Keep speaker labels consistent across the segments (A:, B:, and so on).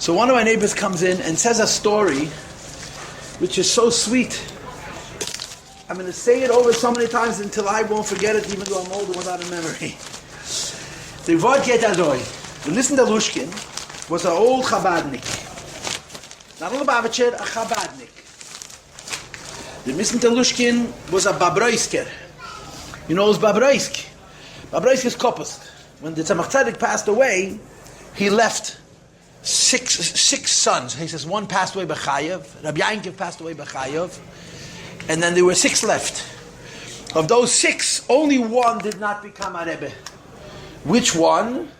A: So one of my neighbors comes in and says a story which is so sweet. I'm going to say it over so many times until I won't forget it, even though I'm older without a memory. The word geht azoi. The Listen to Lushkin was an old Chabadnik. Not a Lubavitcher, a Chabadnik. The Listen to Lushkin was a Babroisker. You know who's Babroisk? Babroisk is Kopust. When the Tzemach Tzedek passed away, he left six sons. He says one passed away by Chayev, Rabbi Yankiv passed away by Chayev, and then there were 6 left. Of those 6, only one did not become a Rebbe. Which one?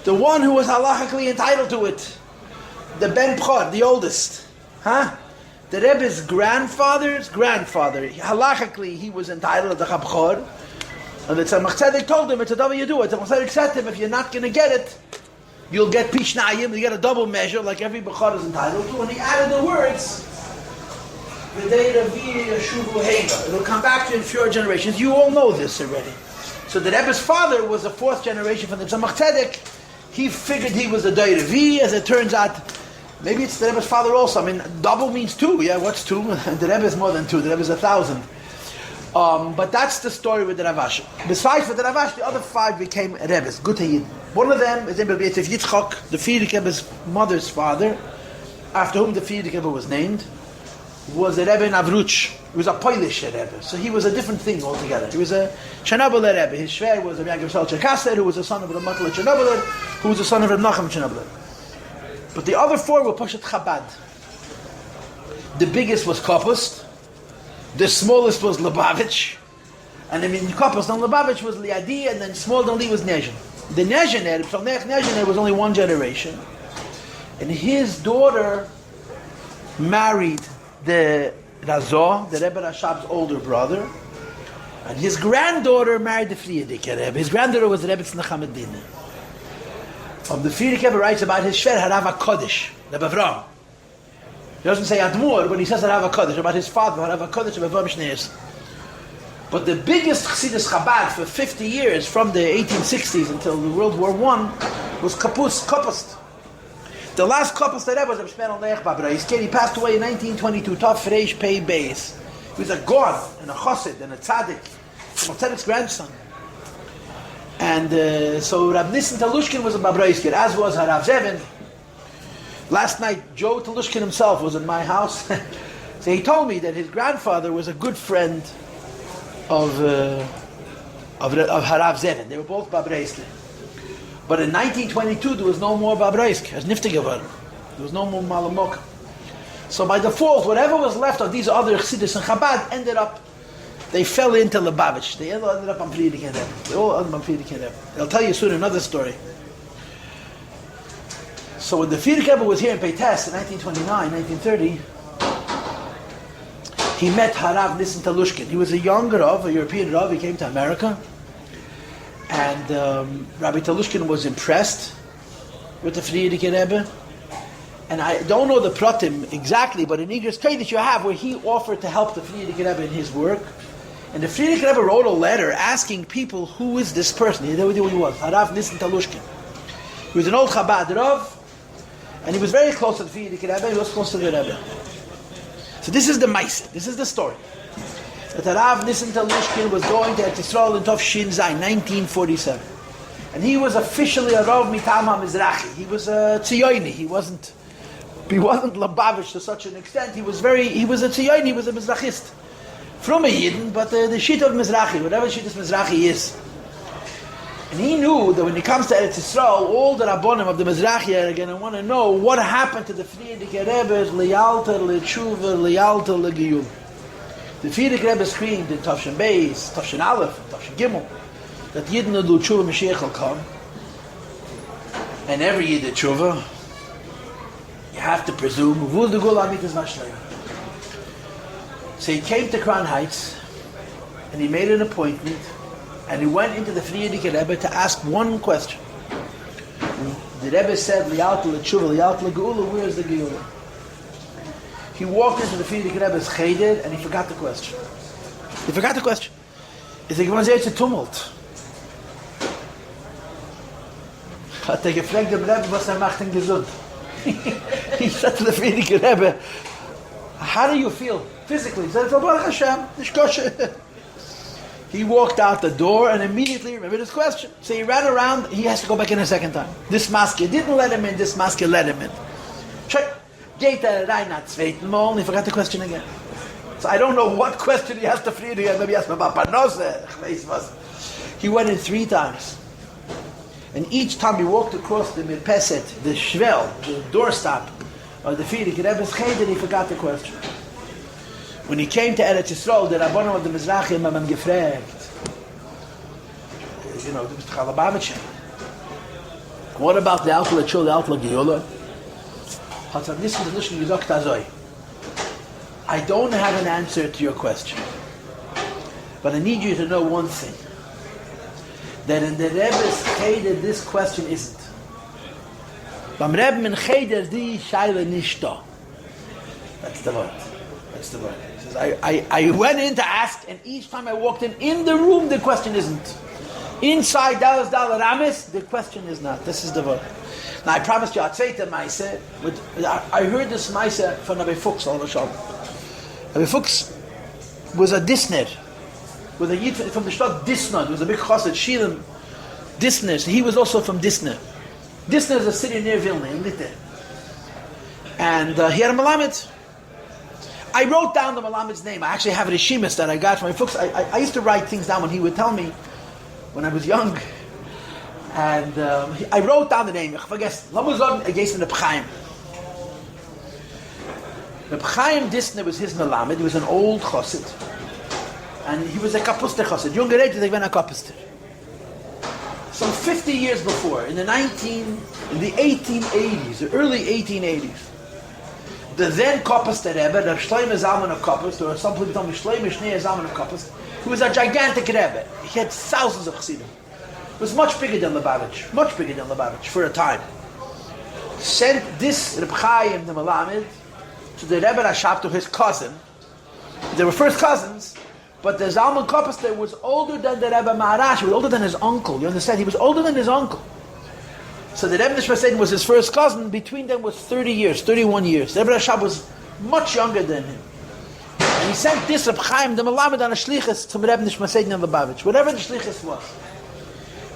A: The one who was halachically entitled to it. The Ben Pchor, the oldest. The Rebbe's grandfather's grandfather. Halachically, he was entitled to the Chabchor. And the Tzemach Tzedek told him, it's a double you do it. The Tzemach Tzedek said to him, if you're not going to get it, you'll get Pishnayim, you get a double measure like every Bechor is entitled to. And he added the words, it'll come back to you in 4 generations. You all know this already. So the Rebbe's father was the 4th generation from the Tzemach Tzedek. He figured he was a Deirevi. As it turns out, maybe it's the Rebbe's father also. I mean, double means 2. Yeah, what's 2? The Rebbe is more than 2. The Rebbe is 1,000. But that's the story with the Ravash. Besides for the Ravash, the other 5 became Rebbes, Gutayid. One of them is Rabbi Yitzchak, the Frierdiker Rebbe's mother's father, after whom the Frierdiker Rebbe was named, was a Rebbe in Avruch. He was a Polish Rebbe, so he was a different thing altogether. He was a Chernobyl Rebbe. His Shver was Rabbi Yaakov Cherkasser, who was the son of Rabbi Matla Chernobyl, who was the son of Rabbi Nachum Chernobyl. But the other 4 were Poshet Chabad. The biggest was Kopust. The smallest was Lubavitch, and I mean Kopust and Lubavitch was Liadi, and then small than Li was Nezhin. The Nezhin was only 1 generation, and his daughter married the Razor, the Rebbe Rashab's older brother, and his granddaughter married the Frierdiker Rebbe. His granddaughter was the Rebbe Tznechamadin. The Frierdiker Rebbe writes about his Shver Harav HaKodesh, Rebbe Avram. He doesn't say Admor when he says Harav HaKodesh, about his father, Harav HaKodesh, Rebbe Avram Shneis. But the biggest Chassidus Chabad for 50 years, from the 1860s until the World War I, was Kopust. The last Kopust that was Reb Shmuel Leich Babroisker. He passed away in 1922, Tov Reish Pei Beis. He was a God, and a Chassid, and a Tzaddik, Tzadik's grandson. And so Rab Nissen Talushkin was a Babroisker, as was Harav Zevin. Last night, Joe Talushkin himself was in my house. So he told me that his grandfather was a good friend of Harav Zevin. They were both Babroisker. But in 1922, there was no more Babroisk, as Niftigavar. There was no more Malamok. So by default, whatever was left of these other Chassidus and Chabad they fell into Lubavitch. They ended up on Frierdiker Rebbe. They all ended up on Frierdiker Rebbe. I'll tell you soon another story. So when the Frierdiker Rebbe was here in Peites in 1929, 1930, he met Harav Nissen Talushkin. He was a young Rav, a European Rav. He came to America. And Rabbi Talushkin was impressed with the Frierdiker Rebbe. And I don't know the pratim exactly, but in Igros Kodesh you have where he offered to help the Frierdiker Rebbe in his work. And the Frierdiker Rebbe wrote a letter asking people, who is this person? He knew who he was, Harav Nissen Talushkin. He was an old Chabad Rav, and he was very close to the Frierdiker Rebbe, he was close to the Rebbe. So this is the Maisa, this is the story. That Harav Nissen Talushkin was going to Eretz Yisrael in Tov Shin Zayin, 1947. And he was officially a Rav Mitam HaMizrachi. He was a Tziyoni. He wasn't Lubavitch to such an extent. He was a Tziyoni, he was a Mizrachist. From a Yidden, but the Shit of Mizrachi, whatever Shit of Mizrachi is. And he knew that when it comes to Eretz Yisrael, all the Rabbonim of the Mizrachi are going to want to know what happened to the Frierdiker Rebbe, Lialta, Lechuva, Lialta, Legiyul. The Frierdiker Rebbe screamed in Tavshin Beis, Tavshin Aleph, Tavshin Gimel, that Yidden will do Tshuva, Mashiach will come. And every Yid Tshuva, you have to presume, Vul de Gul Amit is Mashleim. So he came to Crown Heights, and he made an appointment, and he went into the Frierdiker Rebbe to ask one question. The Rebbe said, Lialta L'Tshuva, Lialta L'Geula, where is the Geula? He walked into the Frierdiker Rebbe's cheder, and he forgot the question. He said, "Gewann it's a tumult." Hat gefragt dem Rebbe, was macht denn gesund? He said to the Frierdiker Rebbe, how do you feel physically? He said, Baruch Hashem, nishkoshe. He walked out the door and immediately remembered his question. So he ran around, he has to go back in a second time. This masker didn't let him in, this masker let him in. Geht rein nach zweiten Mal, he forgot the question again. So I don't know what question he has to Frierdiker, maybe he asked him about Parnose. He went in 3 times. And each time he walked across the Mirpeset, the Shvel, the doorstop of the Frierdiker Rebbe's Cheder, he forgot the question. When he came to Eretz Yisrael, the Rabbanon of the Mizrachim haben ihm gefragt, du bist doch Alabamischen. What about the Alpha Lachul, the Alpha Lagiola? Hat er nicht gesagt, azoi. I don't have an answer to your question. But I need you to know one thing. That in the Rebbe's Cheder, this question isn't. Beim Rebbe in Cheder, die Scheile nicht da. That's the word. That's the word. He says, I went in to ask, and each time I walked in the room, the question isn't. Inside Dallas Dal Ramis, the question is not. This is the word. Now I promised you I'd say to Maise, I heard this Maise from Rabbi Fuchs, all the Shalom. Rabbi Fuchs was a Disner, with a Yid from the Stadt Disner. It was a big chassid, Shilim Disner. So he was also from Disner. Disner is a city near Vilna, in Litte. And he had a Malamed. I wrote down the Malamed's name. I actually have a Rishimis that I got from my folks. I used to write things down when he would tell me when I was young. And I wrote down the name. I guess Lamuzon against the Chaim. The Chaim Disner was his Malamed. He was an old chassid. And he was a Kapuster chassid. Younger age, they went a Kapuster. Some 50 years before, in the 1880s, the early 1880s, the then Kapuster Rebbe, the Shloime Zalman of Kapuster, or some people tell me Shloime Shnei Zalman of Kapuster, he was a gigantic Rebbe. He had thousands of chassidim. It was much bigger than Lubavitch for a time. Sent this Reb Chaim the Malamed to the Rebbe Rashab, to his cousin. They were first cousins, but the Zalman Kapuster was older than the Rebbe Maharash. He was older than his uncle. You understand? He was older than his uncle. So the Rebbe Nishmasein was his first cousin. Between them was 30 years, 31 years. The Rebbe Rashab was much younger than him. And he sent this Reb Chaim the Malamed on a shlichus to Rebbe Nishmasein in Lubavitch, whatever the shlichus was.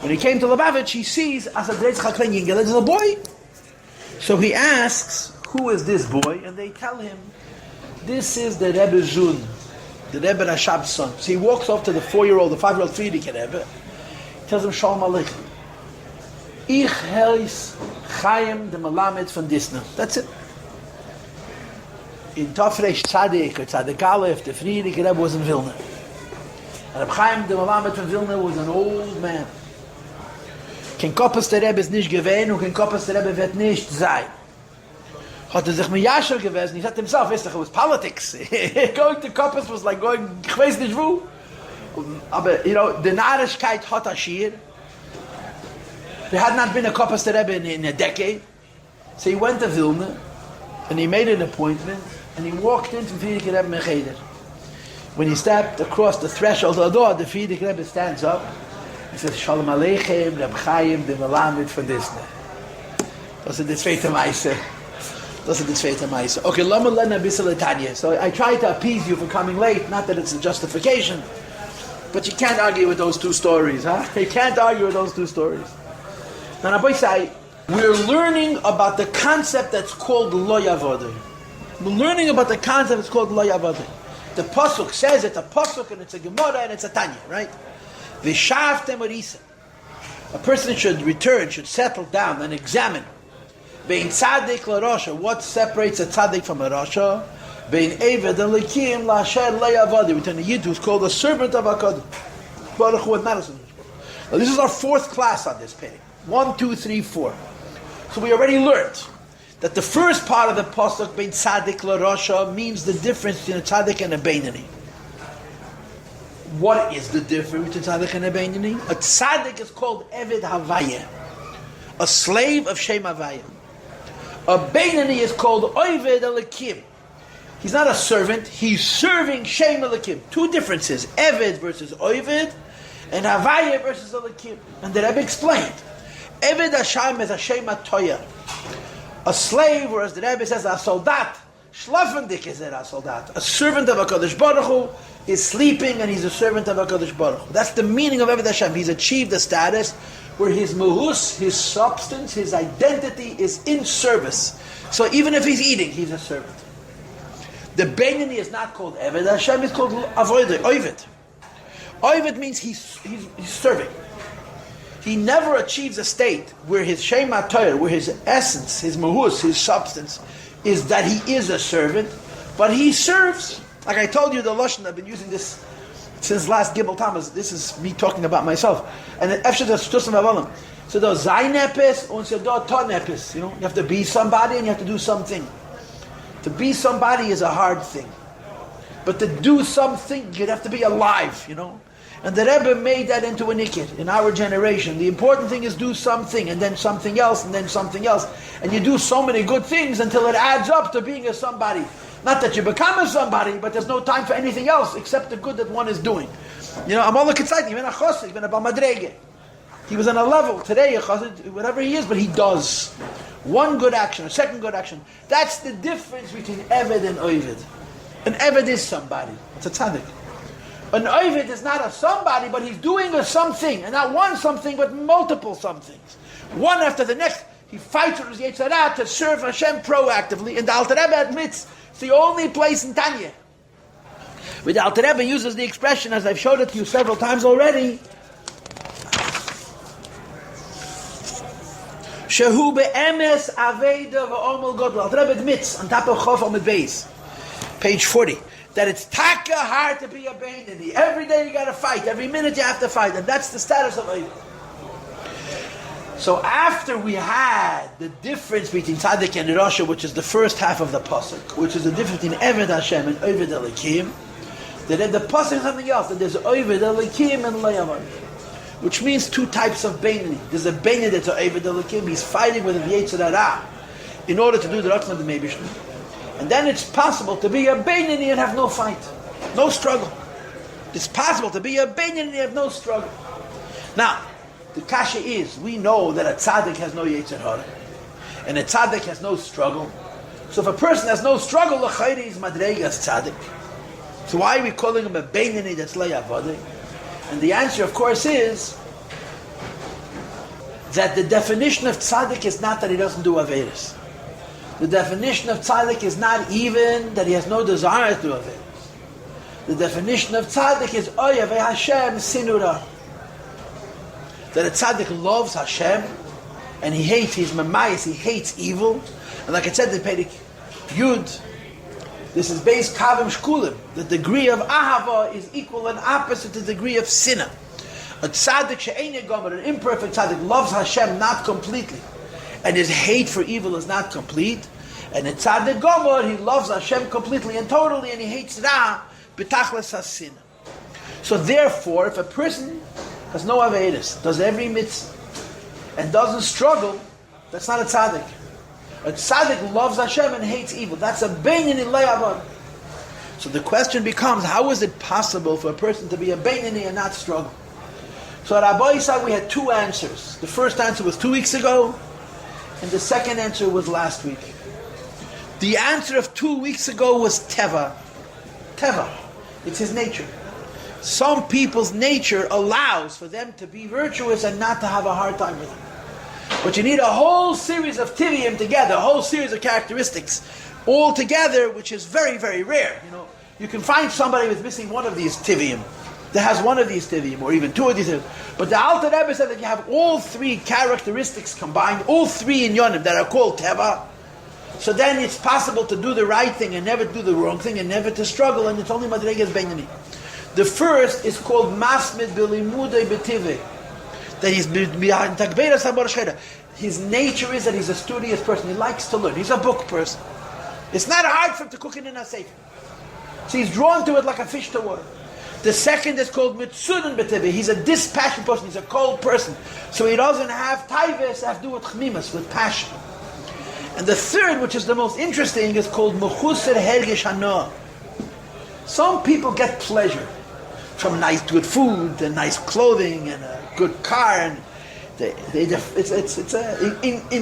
A: When he came to Lubavitch, he sees as a Dreitz Chaklen Yingel, there's a boy. So he asks, who is this boy? And they tell him, this is the Rebbe Zun, the Rebbe Rashab's son. So he walks up to the 4-year-old, the 5-year-old Frierdiker Rebbe. He tells him, Shalom Aleichem. Ich heiss Chaim the Malamed von Disner. That's it. In Tofresh Tzadik or Tzadik Aleph, the Frierdiker Rebbe was in Vilna. And Reb Chaim the Malamed von Vilna was an old man. Kein Koppes der Rebbe ist nicht gewesen und kein Koppes der Rebbe wird nicht sein. Hat sich mit Yasher gewesen, he said to himself, it was politics. Going to Koppes was like going, ich weiß nicht wo. Aber, the Narischkeit hat Ashir. There had not been a Koppes der Rebbe in a decade. So he went to Vilna, and he made an appointment, and he walked into Frierdiker Rebbe Mecheder. When he stepped across the threshold of the door, the Frierdiker Rebbe stands up. He says, Shalom Aleichem, Reb Chaim, the Malamed von Disner. Das ist die zweite Meise. Okay, Lama Lena Bissel Tanya. So I try to appease you for coming late, not that it's a justification, but you can't argue with those two stories, huh? You can't argue with those two stories. Now, Rabbi say, we're learning about the concept that's called Lo Yavodeh. We're learning about the concept that's called Lo Yavodeh. The Pasuk says it's a Pasuk and it's a Gemara and it's a Tanya, right? V'shavtem orisa. A person should return, should settle down and examine. Bein tzaddik l'rosha. What separates a tzaddik from a rosha? Bein eved elikim la'asher le'yavadi. Within a yid who's called a servant of HaKadosh. Baruch Hu Madison. Now this is our 4th class on this page. 1, 2, 3, 4. So we already learned that the first part of the pasuk bein tzaddik l'rosha means the difference between a tzaddik and a beinani. What is the difference between tzaddik and a beinani? A tzaddik is called Eved Havaya, a slave of Shem Havaya. A beinani is called Oved Elikim. He's not a servant, he's serving Shem Elikim. 2 differences, Eved versus Oved, and Havaya versus Elikim. And the Rebbe explained, Eved Hashem is Hashem Atoya. A slave, or as the Rebbe says, a soldat. Schlafendik is a soldat. A servant of HaKadosh Baruch Hu is sleeping and he's a servant of HaKadosh Baruch Hu. That's the meaning of Eved Hashem. He's achieved a status where his muhus, his substance, his identity is in service. So even if he's eating, he's a servant. The Beinoni is not called Eved Hashem, it's called Avodah, Oived. Oived means he's serving. He never achieves a state where his Shem HaTorah, where his essence, his muhus, his substance, is that he is a servant, but he serves. Like I told you, the Lashon, I've been using this since last Gimel Tammuz. This is me talking about myself. And then Efshe das Shtusim Avalim. So there's Zayin Epis and so there's Ton Epis. You know, you have to be somebody and you have to do something. To be somebody is a hard thing. But to do something, you'd have to be alive, you know. And the Rebbe made that into a nikit in our generation. The important thing is do something, and then something else, and then something else. And you do so many good things until it adds up to being a somebody. Not that you become a somebody, but there's no time for anything else except the good that one is doing. You know, Amalek Kitzayt, even a chassid, even a balmadrege. He was on a level, today a chassid, whatever he is, but he does. One good action, a second good action. That's the difference between Eved and Oived. An Eved is somebody. It's a tzaddik. An Oived is not a somebody, but he's doing a something. And not one something, but multiple somethings. One after the next. He fights with his Yetzirah to serve Hashem proactively. And the Alter Rebbe admits, it's the only place in Tanya where the Alter Rebbe uses the expression, as I've showed it to you several times already, Shehu be'emes aveda v'omel godel. Alter Rebbe admits, on top of Chof Amud Beis, page 40, that it's taka hard to be a Beinoni. Every day you got to fight. Every minute you have to fight. And that's the status of Oived. So after we had the difference between Tzaddik and Rasha, which is the first half of the Pasuk, which is the difference between Eved Hashem and Oived Elikim, then the Pasuk is something else. That there's Oived Elikim and Layavon, which means two types of Beinoni. There's a Beinoni that's Oived Elikim. He's fighting with the Yetzirah in order to do the Ratzon of the Meibishter. And then it's possible to be a Beinoni and have no fight, no struggle. It's possible to be a Beinoni and have no struggle. Now, the kasha is, we know that a tzaddik has no Yetzirah, and a tzaddik has no struggle. So if a person has no struggle, l'chayri is madregas tzaddik. So why are we calling him a Beinoni that's layavadeh? And the answer, of course, is that the definition of tzaddik is not that he doesn't do averis. The definition of tzaddik is not even that he has no desire to do averis. The definition of tzaddik is oyave Hashem sinura. That a tzaddik loves Hashem and he hates, he's mamayis, he hates evil. And like I said, the Perek Yud, this is based kavim shkulim. The degree of ahava is equal and opposite to the degree of sinna. A tzaddik she'ein gomer, an imperfect tzaddik, loves Hashem not completely, and his hate for evil is not complete. And a tzaddik gomer, he loves Hashem completely and totally, and he hates ra b'tachlis hasin. So therefore, if a person has no averis, does every mitzvah, and doesn't struggle, that's not a tzaddik. A tzaddik loves Hashem and hates evil. That's a Beinoni layavon. So the question becomes, how is it possible for a person to be a Beinoni and not struggle? So at Rabbi said we had two answers. The first answer was 2 weeks ago, and the second answer was last week. The answer of 2 weeks ago was teva. Teva. It's his nature. Some people's nature allows for them to be virtuous and not to have a hard time with it. But you need a whole series of tivium together, a whole series of characteristics all together, which is very, very rare. You know, you can find somebody who's missing one of these tivium, that has one of these tivium, or even two of these. But the Alter Rebbe said that you have all three characteristics combined, all three in Yonim that are called teva. So then it's possible to do the right thing and never do the wrong thing and never to struggle, and it's only Madregas Beinoni. The first is called Masmid Bilimudei Betive. That he's behind Takbeira Sabor Shcheda. His nature is that he's a studious person. He likes to learn. He's a book person. It's not hard for him to cook it in a sefer. So he's drawn to it like a fish to water. The second is called Mitzudin Betive. He's a dispassionate person. He's a cold person. So he doesn't have taivis, have to do with chmimas, with passion. And the third, which is the most interesting, is called Mechuser Hergish Hanoah. Some people get pleasure from nice, good food and nice clothing and a good car, and in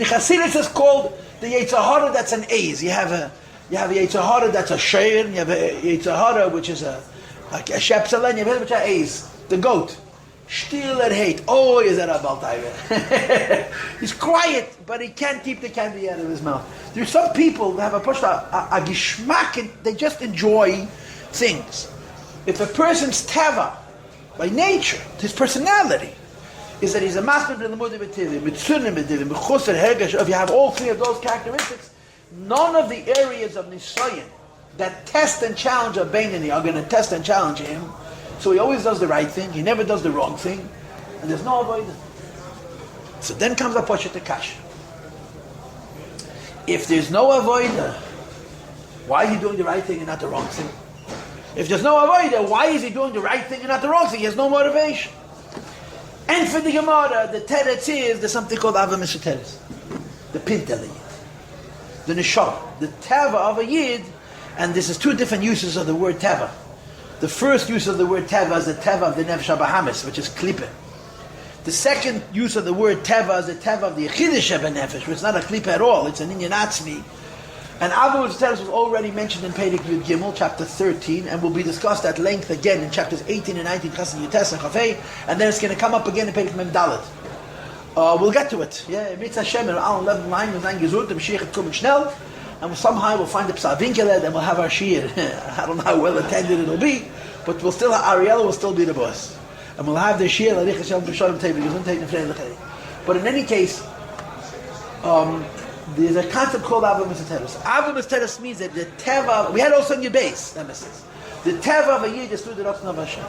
A: Chassidus it's called the Yetzer Hara that's an A's. You have a Yetzer Hara that's a Sheir, you have a Yetzer Hara which is a Shepsel, and you have which are A's. The goat. Still and hate. Oh, is that a Baltaiver? He's quiet, but he can't keep the candy out of his mouth. There's some people that have a Geschmack, and they just enjoy things. If a person's teva, by nature, his personality, is that he's a master of the Limud B'Tivim, Mitzunim B'Tivim, B'Chusar Hergesh, if you have all three of those characteristics, none of the areas of Nisayan that test and challenge a Beinani are going to test and challenge him. So he always does the right thing, he never does the wrong thing, and there's no avoidance. So then comes a Poshet Akash. If there's no avoider, why is he doing the right thing and not the wrong thing? If there's no avoider, why is he doing the right thing and not the wrong thing? He has no motivation. And for the Gemara, the teretz is, there's something called Ava Mesuteres. The Pintele. The Neshama. The Teva of a Yid, and this is two different uses of the word Teva. The first use of the word Teva is the Teva of the Nefesh HaBahamis, which is Klippe. The second use of the word Teva is the Teva of the Yechidish HaBanefesh, which is not a Klippe at all, it's an Inyan Atzmi. And Ava Mesuteres was already mentioned in Perek Yud Gimel, chapter 13, and will be discussed at length again in chapters 18 and 19, Chassan Yutes and Chafei, and then it's going to come up again in Perek Mem Dalet. We'll get to it. Yeah, Mitzvah Hashem, and Al 11 line, and then Gesund, and Mashiach kommen schnell, and somehow we'll find the Psa Winkeled, and we'll have our Shir. I don't know how well attended it'll be, but we'll still, Ariella will still be the boss. And we'll have the Shir, Larich Hashem, B'Shalom Tevin, Gesundheit, and Freude L'Chei. But in any case, there's a concept called Ava Mesuteres. Ava Mesuteres means that the Teva, we had also in your base, nemesis. The Teva of a Yid is through the Ratzon of Hashem.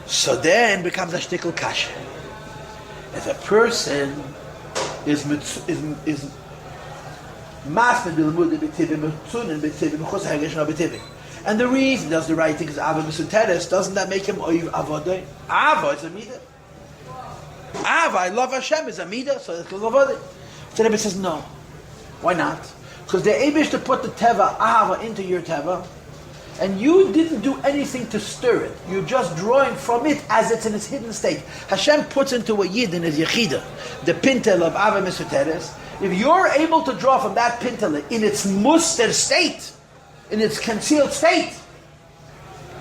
A: So then becomes a shtickle kasha. If a person is master b'limud b'tivim, b'tzunin b'tivim, b'chos ha'gesh na b'tivim, and the reason he does the right thing is Ava Mesuteres, doesn't that make him oiv avodah? Ava is a midah. Ava, I love Hashem, is a midah, so it's called avodah. So the Rebbe says no. Why not? Because the Eibush to put the Teva, Ahava, into your Teva, and you didn't do anything to stir it. You're just drawing from it as it's in its hidden state. Hashem puts into a Yid in his Yechida, the Pintel of Ava Mesuteres. If you're able to draw from that Pintel in its muster state, in its concealed state,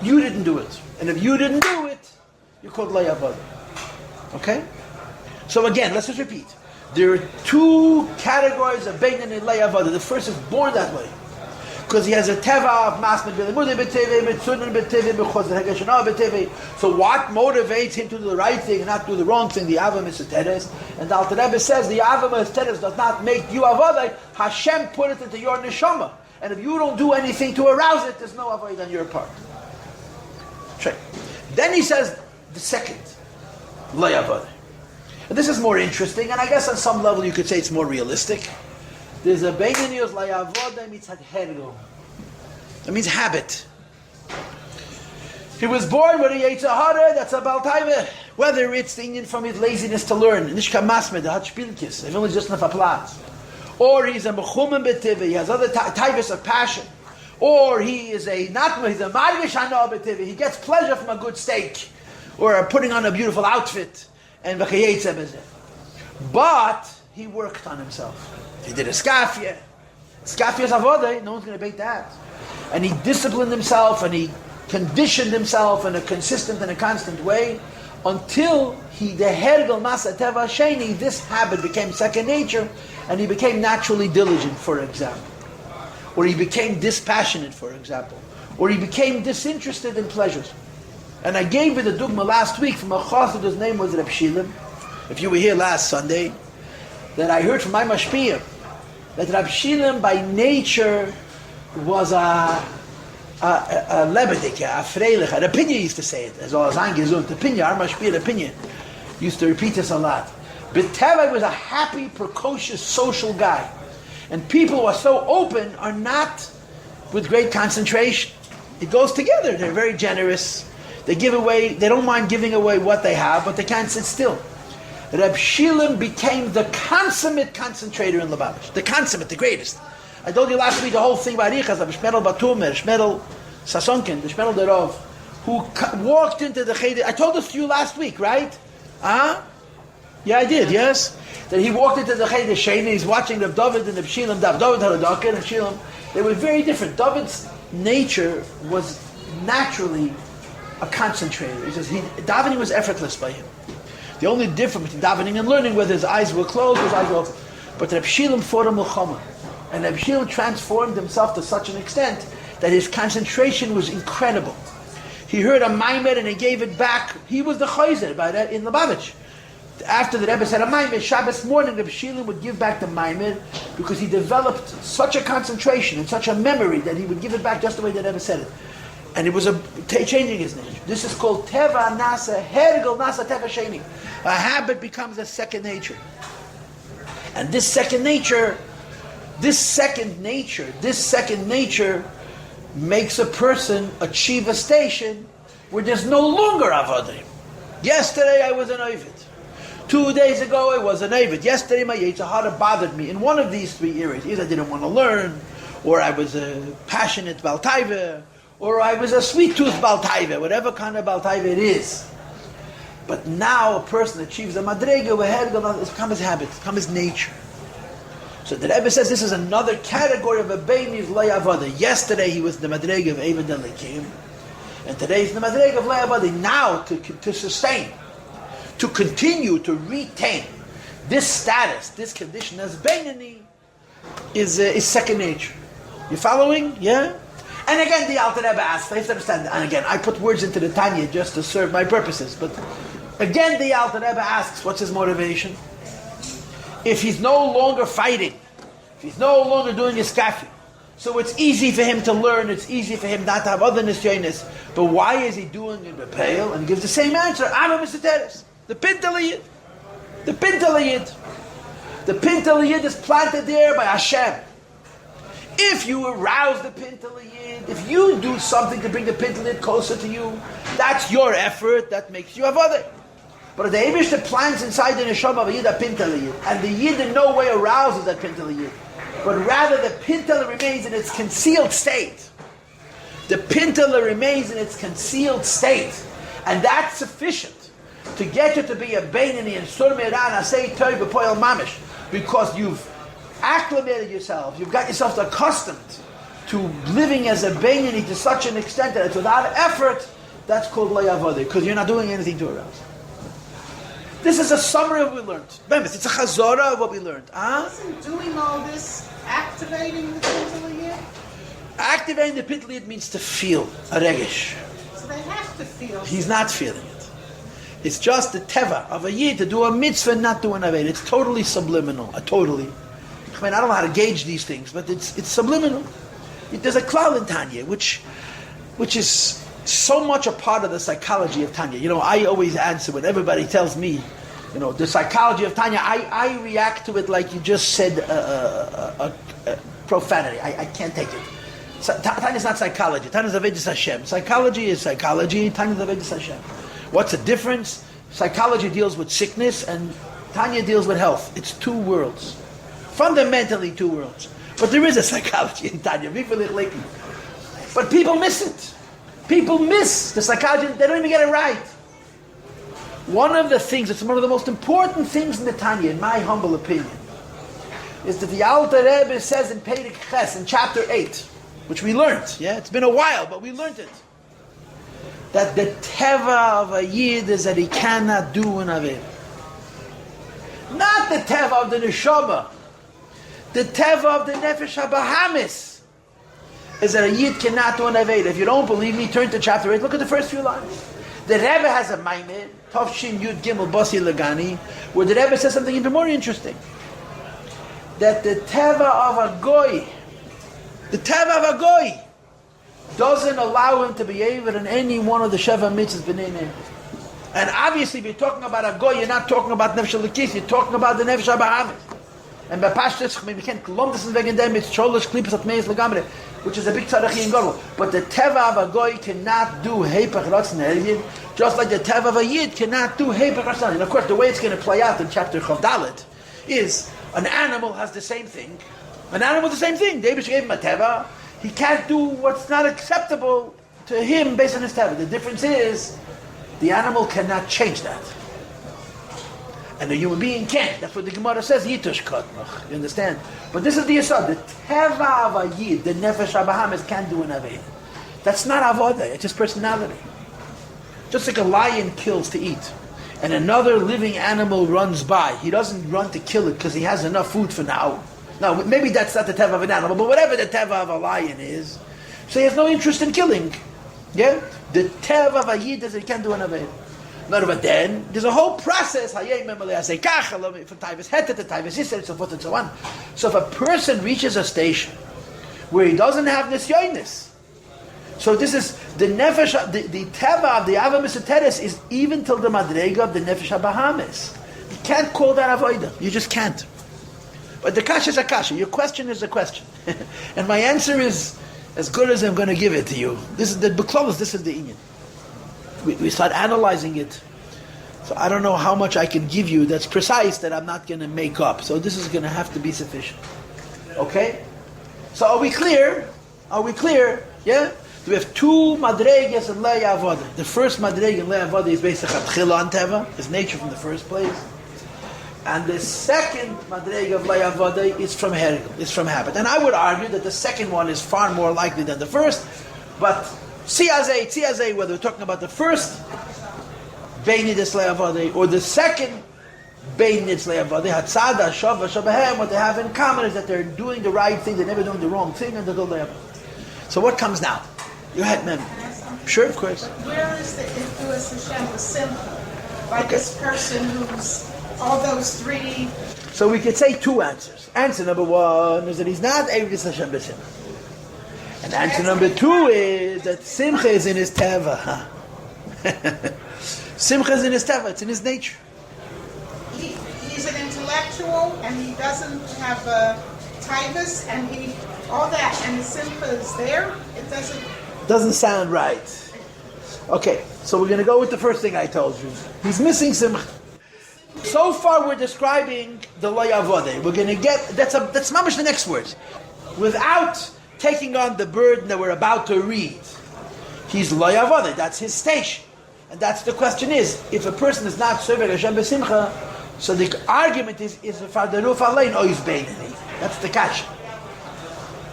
A: you didn't do it. And if you didn't do it, you're called Layavad. Okay? So again, let's just repeat. There are two categories of Beinin and Layavada. The first is born that way. Because he has a Teva of Masmid B'Limudi B'Tevi, B'Tzunin B'Tevi, B'Chosar Hagashana B'Tevi. So what motivates him to do the right thing and not do the wrong thing? The Ava Mesuteres. And the Alter Rebbe says the Ava Mesuteres does not make you Avodah. Hashem put it into your Neshama. And if you don't do anything to arouse it, there's no Avodah on your part. Check. Then he says the second, Layavada. And this is more interesting, and I guess on some level you could say it's more realistic. There's a Beinanius Layavoda mitzad hergo. That means habit. He was born with a Yetzer Hara that's a Baltaiver. Whether it's the Indian from his laziness to learn, Nishka Masmed, Hat Spielkis, if only just enough applause. Or he's a Mechumen B'Tivah, he has other types of passion. Or he is he's a Margish Hana B'Tivah, he gets pleasure from a good steak. Or putting on a beautiful outfit. And but he worked on himself. He did a skafia. Skafia is avodah. No one's going to bake that. And he disciplined himself and he conditioned himself in a consistent and a constant way until the hergel masa teva sheni. This habit became second nature, and he became naturally diligent, for example, or he became dispassionate, for example, or he became disinterested in pleasures. And I gave you the dogma last week from a chassid whose name was Reb Shilem. If you were here last Sunday, that I heard from my mashpiyah that Reb Shilem by nature was a lebedik, a freilich, a Pinya used to say it, as well as angezunt. The Pinya, our mashpiyah, the Pinya, used to repeat this a lot. But Teva was a happy, precocious, social guy. And people who are so open are not with great concentration. It goes together. They're very generous. They give away, they don't mind giving away what they have, but they can't sit still. Reb Shilem became the consummate concentrator in Lubavitch. The consummate, the greatest. I told you last week the whole thing about Richas, of Shmedel Batumer, Shmedel Sasonkin, the Shmedel Derov, who walked into the Cheder. I told this to you last week, right? Yeah, I did, yes. That he walked into the Cheder Sheni, he's watching Reb David and Reb Shilom, David had a doctor and Shilom. They were very different. David's nature was naturally a concentrator. He says davening was effortless by him. The only difference between davening and learning, whether his eyes were closed or his eyes were open. But Reb Shilom fought a milchama. And Reb Shilom transformed himself to such an extent that his concentration was incredible. He heard a maimer and he gave it back. He was the chayzer by that in Lubavitch. After the Rebbe said a maimer, Shabbos morning, Reb Shilom would give back the maimer because he developed such a concentration and such a memory that he would give it back just the way the Rebbe said it. And it was changing his nature. This is called Teva Nasa, Hergel Nasa Teva Sheni. A habit becomes a second nature. And this second nature makes a person achieve a station where there's no longer avodah. Yesterday I was an ovid. 2 days ago I was an ovid. Yesterday my Yetzer Hara bothered me in one of these three areas. Either I didn't want to learn, or I was a passionate Baltaiva, or I was a sweet tooth Baltaiva, whatever kind of Baltaiva it is. But now a person achieves a madrega where it's become his habit, it's become his nature. So the Rebbe says this is another category of a Beini's Lay Avodah. Yesterday he was the madrega of Eved Elikim, and today he's the madrega of Lay Avodah. Now to sustain, to continue, to retain this status, this condition as Beinani is second nature. You following? Yeah? And again, the Alter Rebbe asks, I have to understand, and again, I put words into the Tanya just to serve my purposes, but again, the Alter Rebbe asks, what's his motivation? If he's no longer fighting, if he's no longer doing his kafir, so it's easy for him to learn, it's easy for him not to have other nisyonis, but why is he doing it Bepeil? And he gives the same answer, Amma Miseteres, the Pintalayid. The Pintalayid. The Pintalayid is planted there by Hashem. If you arouse the Pintalayid, if you do something to bring the Pintalayid closer to you, that's your effort, that makes you avodah. But the Eibishter plants inside the neshama of a Yid a Pintalayid, and the Yid in no way arouses that Pintalayid, but rather the Pintala remains in its concealed state. The Pintala remains in its concealed state, and that's sufficient to get you to be a Beinani and Sur Me'ran Asei Toy B'Poyel Mamish, because you've acclimated yourself, you've got yourself accustomed to living as a Beinani to such an extent that it's without effort. That's called Lay Avodah, because you're not doing anything to arouse. This is a summary of what we learned. Remember, it's a chazorah of what we learned.
B: Isn't doing all this activating the Pintalayid?
A: Activating the Pintalayid means to feel a regesh.
B: So they have to feel.
A: He's not feeling it. It's just the teva of a Yid to do a mitzvah and not do an aved. It's totally subliminal. Totally. I mean, I don't know how to gauge these things, but it's subliminal. There's a klal in Tanya, which is so much a part of the psychology of Tanya. You know, I always answer when everybody tells me, you know, the psychology of Tanya, I react to it like you just said profanity. I can't take it. Tanya is not psychology. Tanya is Avedis Hashem. Psychology is psychology. Tanya is Avedis Hashem. What's the difference? Psychology deals with sickness and Tanya deals with health. It's two worlds. Fundamentally two worlds. But there is a psychology in Tanya. But people miss it. People miss the psychology. They don't even get it right. One of the things, it's one of the most important things in the Tanya, in my humble opinion, is that the Alter Rebbe says in Perek Ches, in chapter 8, which we learned, yeah, it's been a while, but we learned it, that the teva of a Yid is that he cannot do an Aved. Not the teva of the Neshama. The teva of the Nefesh HaBahamis is that a Yid cannot do an Aved. If you don't believe me, turn to chapter 8, look at the first few lines. The Rebbe has a Maimed, Tovshin Yud Gimel Basi Lagani, where the Rebbe says something even more interesting. That the teva of a Goy, doesn't allow him to be able in any one of the Sheva Mitzvahs B'nei Nefesh. And obviously, if you're talking about a Goy, you're not talking about Nefesh HaLekis, you're talking about the Nefesh HaBahamis. And by Pashtus, we can't klom this in wegen dem, it's Sholosh Klippus at Meis Legamre, which is a big tzarachi in Gadol. But the teva of a Goy cannot do Heipach Ratzon Yid, just like the teva of a Yid cannot do Heipach Ratzon. And of course, the way it's going to play out in chapter Chav Dalet is an animal has the same thing. An animal is the same thing. David gave him a teva. He can't do what's not acceptable to him based on his teva. The difference is the animal cannot change that. And a human being can't. That's what the Gemara says, Yitush Kotmach. You understand? But this is the Yisod. The Teva of a Yid, the Nefesh HaBahamis, can't do an Aveda. That's not Avodah, it's his personality. Just like a lion kills to eat, and another living animal runs by, he doesn't run to kill it because he has enough food for now. Now, maybe that's not the Teva of an animal, but whatever the Teva of a lion is, so he has no interest in killing. Yeah? The Teva of a Yid is that he can't do an Aveda. No, but then there's a whole process. From Taivas Hetet to Taivas Yisrael, and so forth and so on. So if a person reaches a station where he doesn't have nisyonis, so this is the nefesh, the teva of the ava misoteres is even till the madrega of the nefesh habahamis. You can't call that avoida. You just can't. But the kasha is a kasha. Your question is a question, and my answer is as good as I'm going to give it to you. This is the beklolos. This is the inyan. We start analyzing it. So I don't know how much I can give you that's precise that I'm not going to make up. So this is going to have to be sufficient. Okay? So are we clear? Are we clear? Yeah? We have two madregas in Leia Avodah. The first madrega in Leia Avodah is based on Tchila Teva, his nature from the first place. And the second madrega of Leia Avodah is from Hergel, is from habit. And I would argue that the second one is far more likely than the first. But Tziyazei, whether we're talking about the first Beinidus Leia Avodah or the second Beinidus Leia Avodah, Hatzada, Shava, Shabahem, what they have in common is that they're doing the right thing, they're never doing the wrong thing, and they're the Leia Avodah. So what comes now? Go ahead, ma'am. Sure, of course.
B: Where is the Ifus Hashem Simcha by this person who's all those three?
A: So we could say two answers. Answer number one is that he's not Ifus Hashem B'Simcha. And answer number two is that Simcha is in his Teva. Simcha is in his Teva, it's in his nature.
B: He's an intellectual and he doesn't have a Taivas and he all that and the Simcha is there. It doesn't sound right.
A: Okay, so we're going to go with the first thing I told you. He's missing Simcha. So far we're describing the Lo Yavodeh. We're going to get, that's mamash the next words. Without taking on the burden that we're about to read. He's Lo Yavodeh, that's his station. And that's the question is, if a person is not serving Hashem B'Simcha, so the argument is Fardaruf Alein Oiz Beinani. That's the kasha.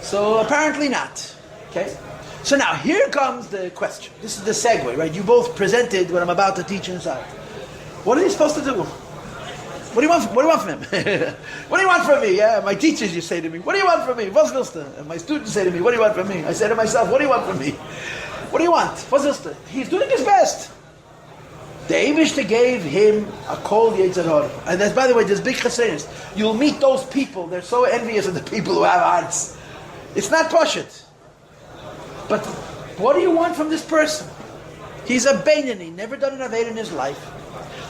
A: So apparently not. Okay? So now here comes the question. This is the segue, right? You both presented what I'm about to teach inside. What are you supposed to do? What do you want from him? What do you want from me? Yeah, my teachers, you say to me, what do you want from me? Was willst du? And my students say to me, what do you want from me? I say to myself, what do you want from me? What do you want? Was willst du? He's doing his best. The Eibishter gave him a kol Yetzer Hara. And that's, by the way, there's big chesed. You'll meet those people, they're so envious of the people who have hearts. It's not poshut. But what do you want from this person? He's a Beinani, never done an Aved in his life.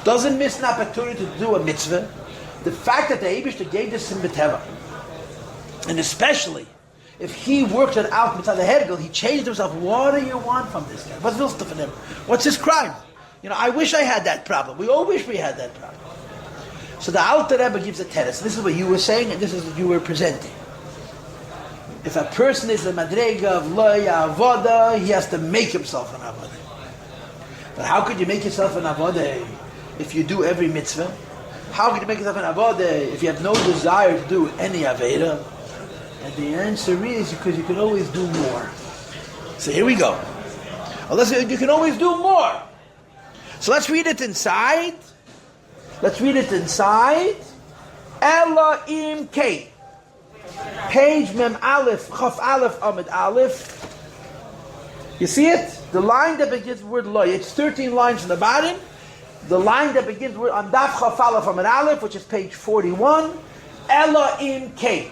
A: Doesn't miss an opportunity to do a mitzvah. The fact that the Eibishter gave this in B'Teva, and especially if he worked it out mitzvah the Hergel, he changed himself. What do you want from this guy? What's willst du von him? What's his crime? You know, I wish I had that problem. We all wish we had that problem. So the Alter Rebbe gives a teres. This is what you were saying, and this is what you were presenting. If a person is a madrega of Lo Yavodah, he has to make himself an avodah. But how could you make yourself an avodah if you do every mitzvah? How could you make yourself an avodah if you have no desire to do any aveda? And the answer is because you can always do more. So here we go. You can always do more. So let's read it inside. Ella im K. Page Mem Aleph, Chaf Aleph, Amid Aleph. You see it? The line that begins with the word Lo. It's 13 lines from the bottom. The line that begins with on Daf Chaf Aleph, Amid Aleph, which is page 41. Ella im K.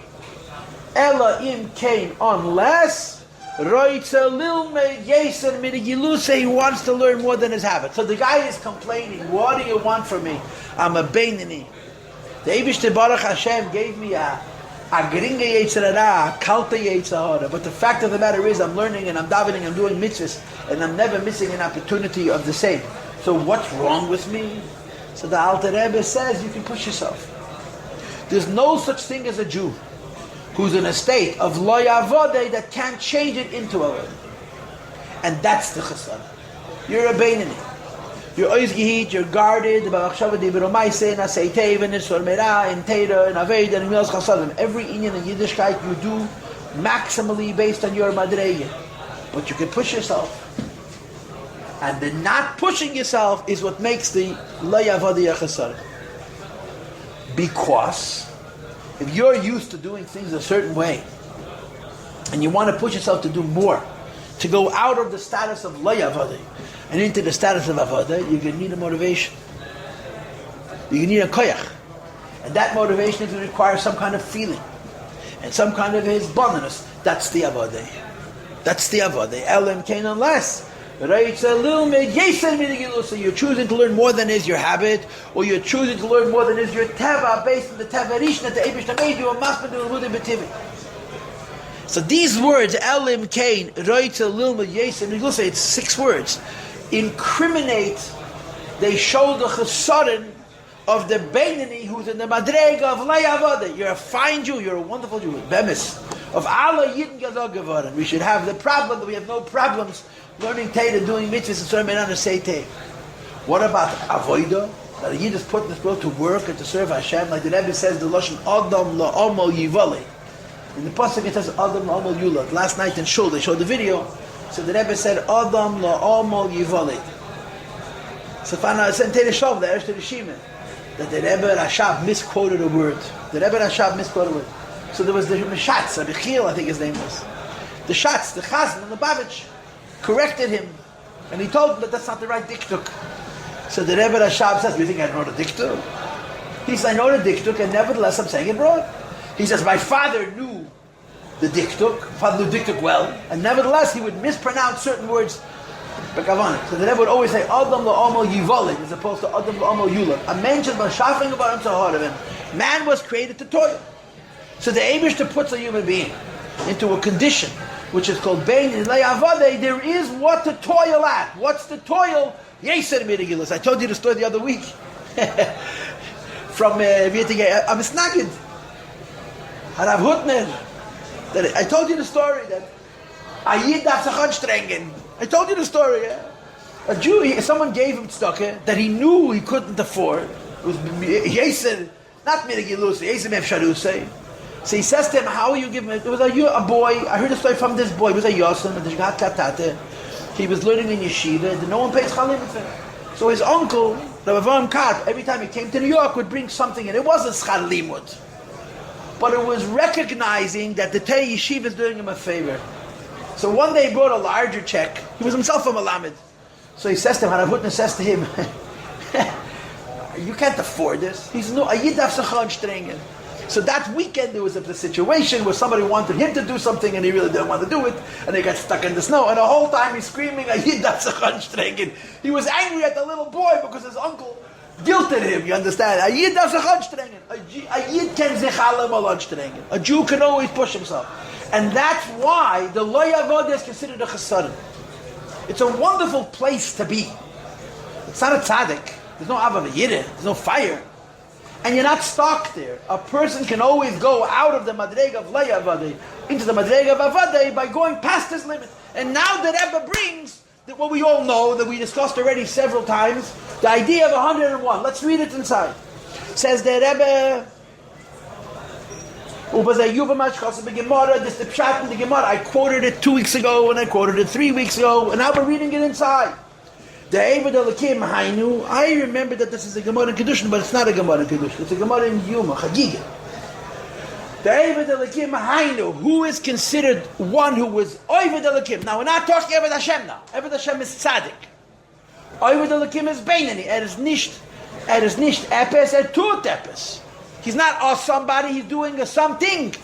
A: Ella im K, unless Roitza Lilme Yesen Minigiluse, he wants to learn more than his habit. So the guy is complaining, what do you want from me? I'm a Beinani. The Eibishter Baruch Hashem gave me a geringe Yetzer Hara, a kalte Yetzer Hara. But the fact of the matter is, I'm learning and I'm davening, I'm doing mitzvahs, and I'm never missing an opportunity of the same. So what's wrong with me? So the Alter Rebbe says, you can push yourself. There's no such thing as a Jew who's in a state of Lo Yavodeh that can't change it into a Avodah. And that's the chesed. You're a Beinani. You're always gehit, you're guarded. Every inyan in Yiddishkeit you do maximally based on your madrege. But you can push yourself. And the not pushing yourself is what makes the lo yavadi chesed. Because if you're used to doing things a certain way, and you want to push yourself to do more, to go out of the status of lo yavadi and into the status of avada, you're going to need a motivation. You're going to need a koyach. And that motivation is going to require some kind of feeling. And some kind of his bonus. That's the avada. That's the avada. Elam kain unless. So you're choosing to learn more than is your habit, or you're choosing to learn more than is your teva, based on the teva rishon that the Eibush made you, so these words, Elim Kain, Roitza Lilma Yesem, you'll say it's 6 words, incriminate, they show the chesaron of the Beinani who's in the Madrega of Layavada. You're a fine Jew, you're a wonderful Jew, Bemis. Of Allah Yidin Gadol Gavaran. We should have the problem that we have no problems learning Torah, doing mitzvahs, and serving on a Seiteh. What about Avodah? That a Yid is put in this world to work and to serve Hashem, like the Rebbe says, the Lashon Adam La'omo Yivali. In the Pasuk it says Adam La'omo Yulad. Last night in Shul they showed the video. So the Rebbe said Adam La'omo Yivali. So Fana said Torah Shov, the Ershte Rishime, that the Rebbe Rashab misquoted a word. The Rebbe Rashab misquoted a word. So there was the Mishatz, Rabbi Chiel, I think his name was. The Shatz, the Chazan, and the Babich corrected him. And he told him that that's not the right diktuk. So the Rebbe Rashab says, "Do you think I know the diktuk?" He says, "I know the diktuk, and nevertheless I'm saying it wrong." He says, "My father knew the diktuk, father knew diktuk well, and nevertheless he would mispronounce certain words." So the Rebbe would always say, "Adam la'omo yivolid," as opposed to "Adam la'omo yulad." A man should be shafing about him to heart of him. Man was created to toil. So the Eibishter puts a human being into a condition which is called Bein and Le'avadeh. There is what to toil at. What's the toil? Yeser Mirigilus. I told you the story the other week. From Amisnagid. Harav Hutner. I told you the story that Ayid Afsachon Strengen. I told you the story. Yeah? A Jew, someone gave him tzedakah that he knew he couldn't afford. It was Yeser, not Mirigilus, Yeser Mefsharusei. So he says to him, "How are you giving it?" It was a boy. I heard a story from this boy. He was a Yossi, he was learning in yeshiva. No one pays chalim for him. So his uncle, Rabbi Karp, every time he came to New York, would bring something, and it wasn't schar limud, but it was recognizing that the Tei Yeshiva is doing him a favor. So one day he brought a larger check. He was himself a malamed. So he says to him, Harav Hutner says to him, "You can't afford this." He's no Ayid Afsachon Strengen. So that weekend there was a situation where somebody wanted him to do something and he really didn't want to do it, and they got stuck in the snow, and the whole time he's screaming, "Ayid Afsachon Strengen." He was angry at the little boy because his uncle guilted him, you understand? Ayid Afsachon Strengen. Ayid ken zechalam alon Strengen. A Jew can always push himself. And that's why the lo yavod is considered a chesaron. It's a wonderful place to be. It's not a tzaddik. There's no Ava Yideh. There's no fire. And you're not stuck there. A person can always go out of the madrega of lo yavod into the madrega of avod by going past his limit. And now the Rebbe brings that what we all know, that we discussed already several times, the idea of 101. Let's read it inside. It says the Rebbe, this is the pshat in the Gemara. I quoted it 2 weeks ago, and I quoted it 3 weeks ago, and now we're reading it inside. The Eivad Elokim Hainu. I remember that this is a Gemara in Kedushin, but it's not a Gemara in Kedushin. It's a Gemara in Yuma, Chagiga. The Eivad Elokim Hainu, who is considered one who was Eivad Elokim. Now we're not talking Eivad Hashem now. Eivad Hashem is tzaddik. Eivad Elokim is Beinani. Is nicht epes, tut epes. He's not somebody, he's doing something.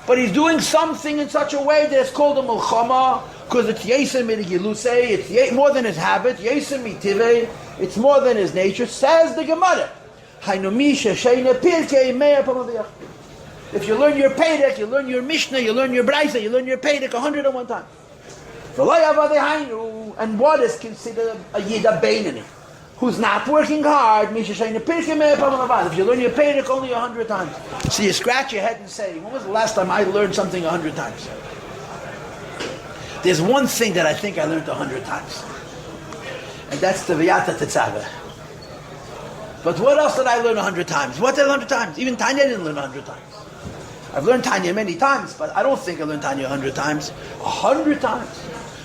A: But he's doing something in such a way that it's called a Mulchama, because it's Yeser Mirigiluse, it's more than his habit, Yeser Mitive, it's more than his nature, says the Gemara. If you learn your Pedic, you learn your Mishnah, you learn your Braisa, you learn your Pedic 101 times. And what is considered a Yida Beinani? Who's not working hard? If you learn your Pedic only 100 times. So you scratch your head and say, when was the last time I learned something 100 times? There's one thing that I think I learned 100 times. And that's the V'yata Tetzaveh. But what else did I learn 100 times? What did I learn 100 times? Even Tanya didn't learn 100 times. I've learned Tanya many times, but I don't think I learned Tanya 100 times. 100 times.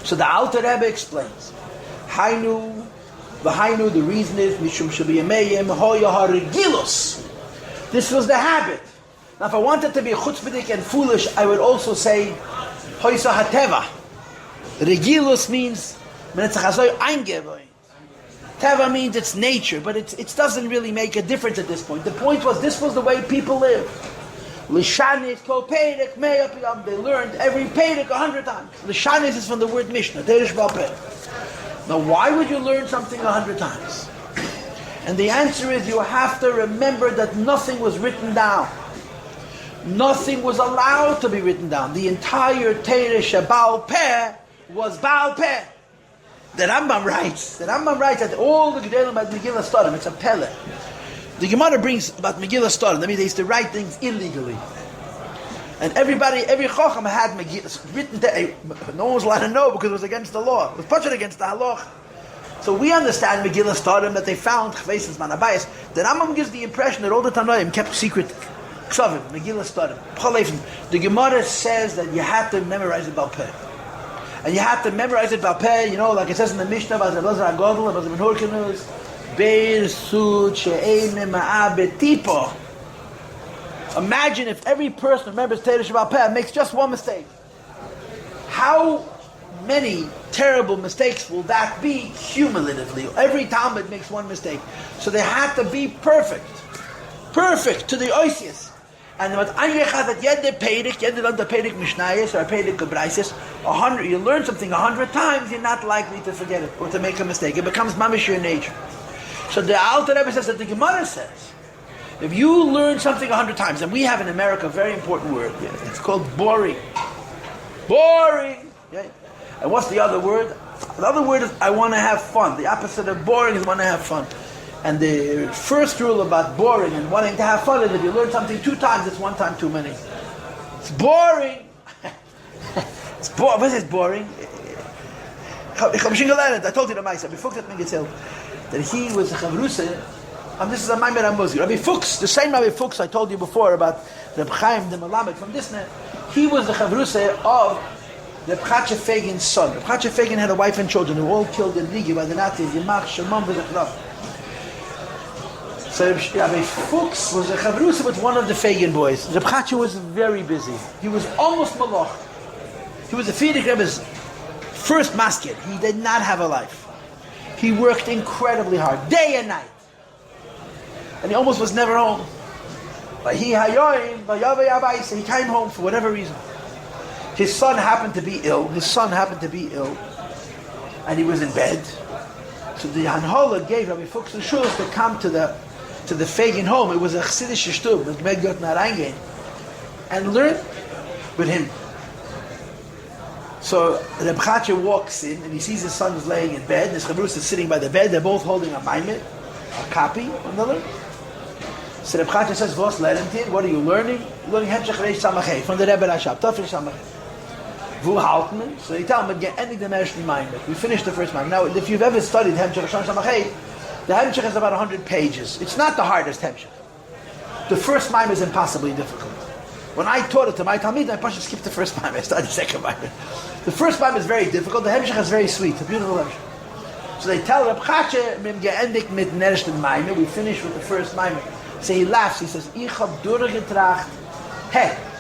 A: So the Alter Rebbe explains. Hainu, the reason is, Mishum Shabiyameyim, Hoya HaRegilus. This was the habit. Now if I wanted to be chutzpahdik and foolish, I would also say, Hoysa HaTeva. Regilus means, Teva means it's nature, but it doesn't really make a difference at this point. The point was, this was the way people lived. Lishanis, Kol Peirik, Meyapiyam, they learned every Peirik 100 times. Lishanis is from the word Mishnah, Teresh Balpeh. Now why would you learn something 100 times? And the answer is, you have to remember that nothing was written down. Nothing was allowed to be written down. The entire Teresh Balpeh was Balpeh. The Rambam writes that all the Gedolim about Megillah Starim, it's a Pele. The Gemara brings about Megillah Starim, that means they used to write things illegally. And every Chacham had Megillah written there. No one was allowed to know because it was against the law. It was put against the halach. So we understand Megillah Starim that they found Chvesis Manabayas. The Rambam gives the impression that all the Tanoim kept secret Ksavim, Megillah Starim. The Gemara says that you have to memorize it Balpeh. And you have to memorize it Balpeh, like it says in the Mishnah, imagine if every person remembers Teresh Balpeh and makes just one mistake. How many terrible mistakes will that be cumulatively? Every Talmud makes one mistake. So they have to be perfect. Perfect to the oisius. And what Anyechad that Yed on the Peirik Mishnayos or Peirik Gebraisis, 100, you learn something 100 times, you're not likely to forget it or to make a mistake. It becomes mamish your nature. So the Alter Rebbe says that the Gemara says, if you learn something 100 times, and we have in America a very important word, it's called boring. Boring! Yeah. And what's the other word? The other word is I want to have fun. The opposite of boring is want to have fun. And the first rule about boring and wanting to have fun is if you learn something 2 times, it's 1 time too many. It's boring. What is boring? I told you the Maisa, that he was a Chavruse, and this is a Maimer Amozi. Rabbi Fuchs, the same Rabbi Fuchs I told you before about Reb Chaim the Malamed from Disney, he was the Chavruse of Reb Chatzah Fegin's son. Reb Chatzah Fegin had a wife and children who were all killed in Ligi by the Nazis, Yemach, Shemam, V'Zechlav. So Rabbi Fuchs was a chavrusa with one of the Fagin boys. Reb Chatzah was very busy. He was almost malach. He was the Frierdiker Rebbe's first masked. He did not have a life. He worked incredibly hard, day and night. And he almost was never home. But he came home for whatever reason. His son happened to be ill. And he was in bed. So the Hanhola gave Rabbi Fuchs the shul to come to the Fagin home. It was a Chassidish shtub, with Megdot Narangin, and learn with him. So Reb Chatzah walks in and he sees his son is laying in bed. His Chavrus is sitting by the bed. They're both holding a maimet, a copy, another. So Reb Chatzah says, "Vos lerentin? What are you learning? You're learning Hemshech Reish Samachay from the Rebbe Rashab, Tafel Samachay." Vu halten. So they tell him, "Get ending the Mershni maimet. We finished the first maimet. Now, if you've ever studied Hemshech Reish Samachay, the Hemshech is about 100 pages. It's not the hardest Hemshech. The first maimet is impossibly difficult. When I taught it to my Talmid, I pushed to skip the first maimet. I started the second maimet. The first maimet is very difficult. The Hemshech is very sweet. It's a beautiful Hemshech. So they tell Reb Chatzah, mit nersten maimet. We finished with the first maimet. So he laughs. He says, "Ich hab durchgetracht.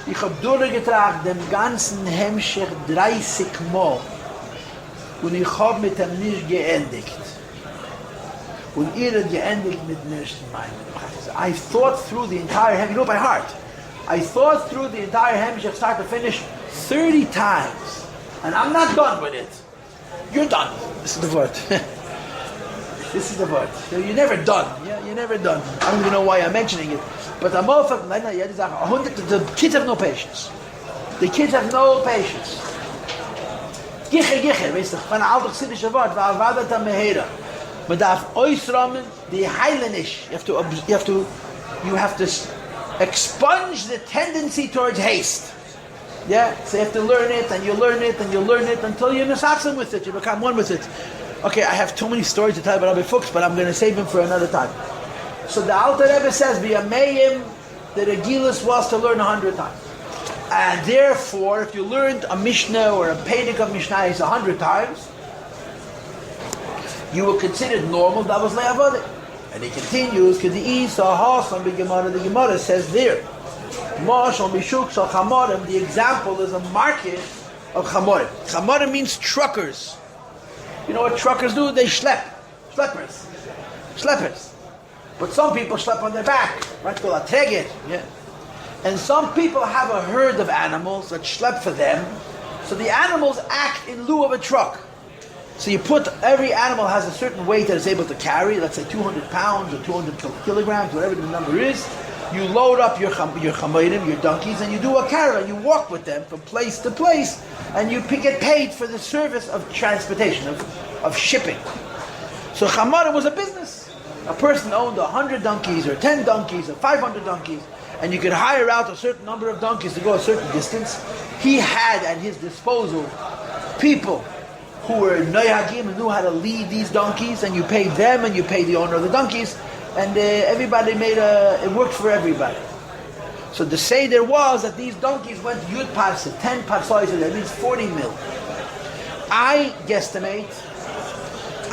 A: Ich hab durchgetracht dem ganzen Hemshech 30 Mal. Und ich hab mit ihm nicht geendigt. Und ihr habt geendigt mit nersten maimet." I thought through the entire Hemshech, by heart. I thought through the entire Hemshech, start to finish, 30 times. And I'm not done with it. You're done. This is the word. This is the word. You're never done. Yeah, you're never done. I don't even know why I'm mentioning it. But the kids have no patience. The kids have no patience. Giche, weißt du, von alter chassidische Wort, va'avadat ha'mehera. Man darf oisramen, die heilenisch. You have to expunge the tendency towards haste. Yeah, so you have to learn it, and you learn it, and you learn it until you're nesachsim with it. You become one with it. Okay, I have too many stories to tell about Rabbi Fuchs, but I'm going to save them for another time. So the Alter Rebbe says, B'yameim, the Regilus was to learn 100 times. And therefore, if you learned a Mishnah or a Pedic of Mishnah 100 times, you were considered normal, that was Le'avodah. And he continues, K'di'i sa'hasan b'gemara, the Gemara says there, Mashal mishuk shal chamorim, the example is a market of chamorim. Chamorim means truckers. You know what truckers do? They schleppers. But some people schlep on their back, right? Called a treged, yeah. And some people have a herd of animals that schlep for them, so the animals act in lieu of a truck. So you put, every animal has a certain weight that it's able to carry, let's say 200 pounds or 200 kilograms, whatever the number is. You load up your chamorim, your donkeys, and you do a caravan. You walk with them from place to place, and you get paid for the service of transportation, of shipping. So chamorim was a business. A person owned 100 donkeys, or 10 donkeys, or 500 donkeys, and you could hire out a certain number of donkeys to go a certain distance. He had at his disposal people who were noyagim and knew how to lead these donkeys, and you paid them, and you paid the owner of the donkeys, and everybody it worked for everybody. So the seder was that these donkeys went yud parsa, 10 parsois, that means 40 mil.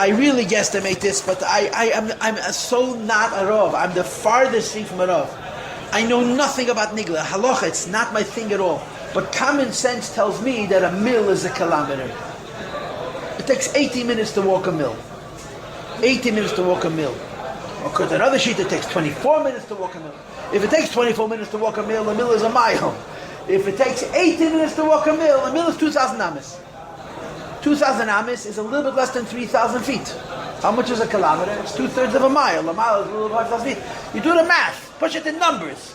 A: I really guesstimate this, but I'm so not a Rav. I'm the farthest thing from a Rav. I know nothing about nigla. Halacha, it's not my thing at all. But common sense tells me that a mil is a kilometer. It takes 80 minutes to walk a mil. 80 minutes to walk a mil. Because another sheet, it takes 24 minutes to walk a mil. If it takes 24 minutes to walk a mil is a mile. If it takes 80 minutes to walk a mil is 2,000 ames. 2,000 ames is a little bit less than 3,000 feet. How much is a kilometer? It's 2/3 of a mile. A mile is a little over 5,000 feet. You do the math. Push it in numbers.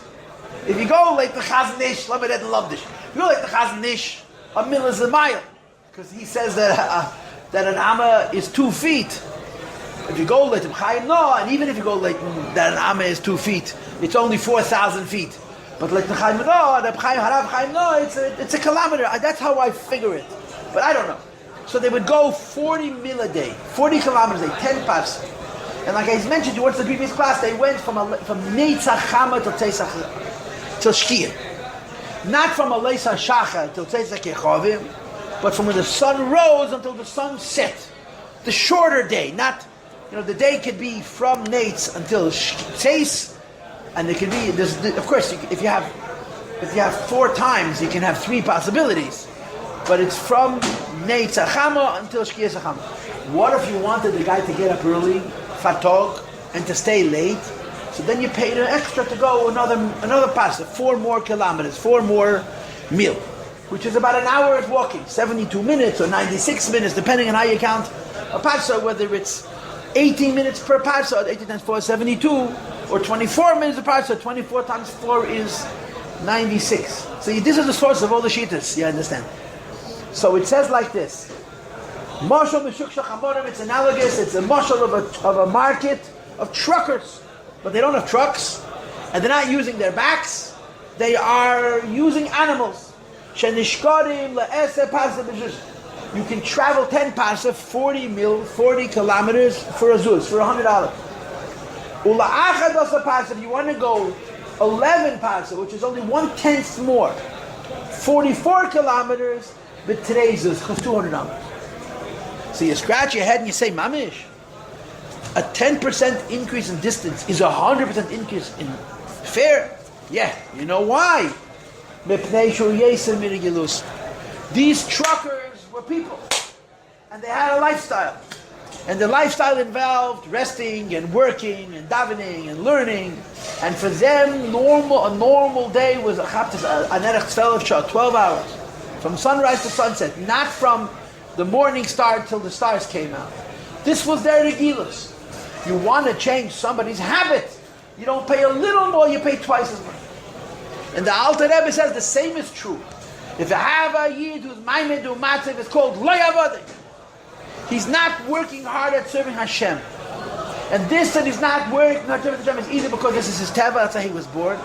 A: If you go like the Chazon Ish, let me read the Lamdish. If you go like the Chazon Ish, a mil is a mile. Because he says that an amma is 2 feet. If you go like Chaim, no, and even if you go like that an amma is 2 feet, it's only 4,000 feet. But like the Chaim, no, the Chaim, no, it's a kilometer. That's how I figure it. But I don't know. So they would go 40 mil a day, 40 kilometers a day, 10 pass. And like I mentioned towards the previous class, they went from Neitzach Chama till Shkia. Not from Aleisa Shacha till Tzeitzach Yechovim, but from when the sun rose until the sun set. The shorter day, not, the day could be from Neitz until Tzeis, and it could be, of course, if you have 4 times, you can have 3 possibilities. But it's from Neitz Achama until Shkia Achama. What if you wanted the guy to get up early, fatog, and to stay late? So then you paid an extra to go another pass, 4 more kilometers, 4 more mil, which is about an hour's walking, 72 minutes or 96 minutes, depending on how you count a parsa, whether it's 18 minutes per parsa, 18 times 4 is 72, or 24 minutes per parsa, 24 times 4 is 96. So this is the source of all the shittas, you understand? So it says like this. Mashal Meshuk Shachamorim, it's analogous, it's a mashal of a market of truckers. But they don't have trucks, and they're not using their backs, they are using animals. Shenishkarim la'eseh parsa b'zuz. You can travel 10 parsa, 40 mil, 40 kilometers for a zuz, for $100. Ula'achad asa parsa, if you want to go 11 parsa, which is only 1/10 more, 44 kilometers, but today's zuz costs $200. So you scratch your head and you say, Mamish, a 10% increase in distance is a 100% increase in fare? Yeah, you know why? These truckers were people, and they had a lifestyle. And the lifestyle involved resting and working and davening and learning. And for them, a normal day was a 12 hours. From sunrise to sunset, not from the morning star till the stars came out. This was their regilus. You want to change somebody's habit. You don't pay a little more, you pay twice as much. And the Alter Rebbe says the same is true. If you have a yid who's maimed or matziv, it's called lo yavodeh. He's not working hard at serving Hashem. And this that he's not working hard at serving Hashem is either because this is his teva, that's how he was born,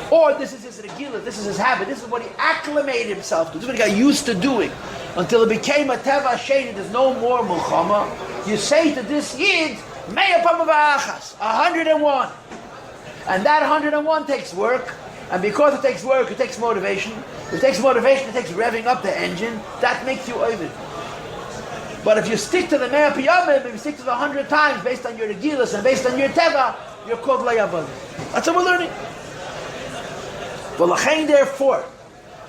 A: or this is his regila, this is his habit, this is what he acclimated himself to, this is what he got used to doing, until it became a teva sheni. There's no more mulchama, You say to this Yid, 101. And that 101 takes work. And because it takes work, it takes motivation. If it takes motivation, it takes revving up the engine. That makes you oived. But if you stick to the Mea Piyamim, if you stick to the 100 times based on your Regilas and based on your Teva, you're called Layavad. That's what we're learning. V'lachein therefore,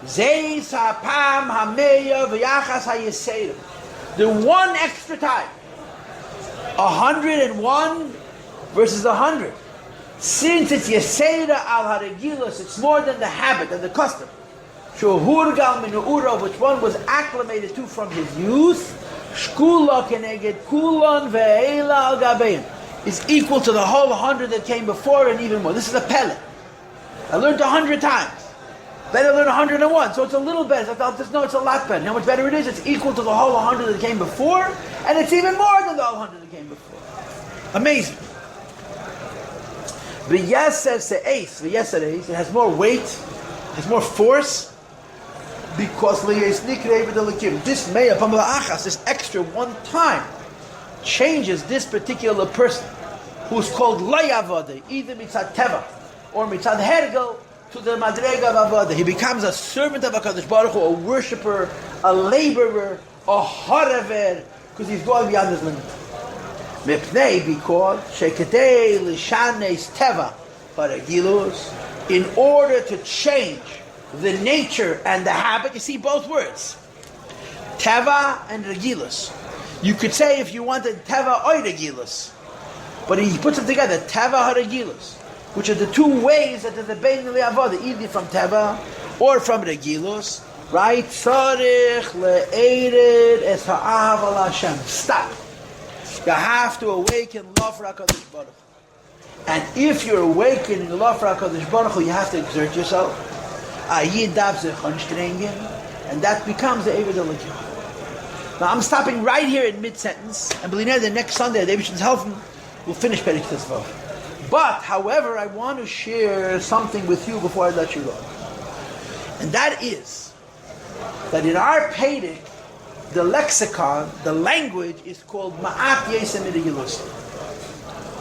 A: Zeis ha'pam ha'meya v'yachas ha'yeseirim. The one extra time, 101 versus 100. Since it's Yeseira al Haregilas, it's more than the habit and the custom. Shuhurgal minu'ura, which one was acclimated to from his youth, Shkula keneged kulon ve'ela al gabein, is equal to the whole 100 that came before and even more. This is a pellet. I learned 100 times. Then I learned 101, so it's a little better. It's a lot better. How much better it is? It's equal to the whole 100 that came before, and it's even more than the whole 100 that came before. Amazing. It has more weight, has more force, because this meya pamela achas, this extra one time, changes this particular person, who's called layavade, either mitzad teva or mitzad hergel, to the madrega of avada. He becomes a servant of HaKadosh Baruch Hu, a worshipper, a laborer, a haraver, because he's going beyond his limit. Mipnei, because sheketei lishanes teva paragilus, in order to change the nature and the habit. You see both words, teva and regilus. You could say, if you wanted teva or regilus, but he puts them together, teva regilus, which are the two ways that the bein le'avoda, either from teva or from regilus. Right? Tzarich le'ered es ha'ahav al Hashem. Stop. You have to awaken love for HaKadosh Baruch Hu. And if you're awakening love for HaKadosh Baruch Hu, you have to exert yourself. And that becomes the Eved Elokim. Now I'm stopping right here in mid-sentence, and believe me, the next Sunday, David Shin's helping, we'll finish Perek Tesvav. But, however, I want to share something with you before I let you go. And that is, that in our Perek, the lexicon, the language is called Ma'at Yesem Irigilus.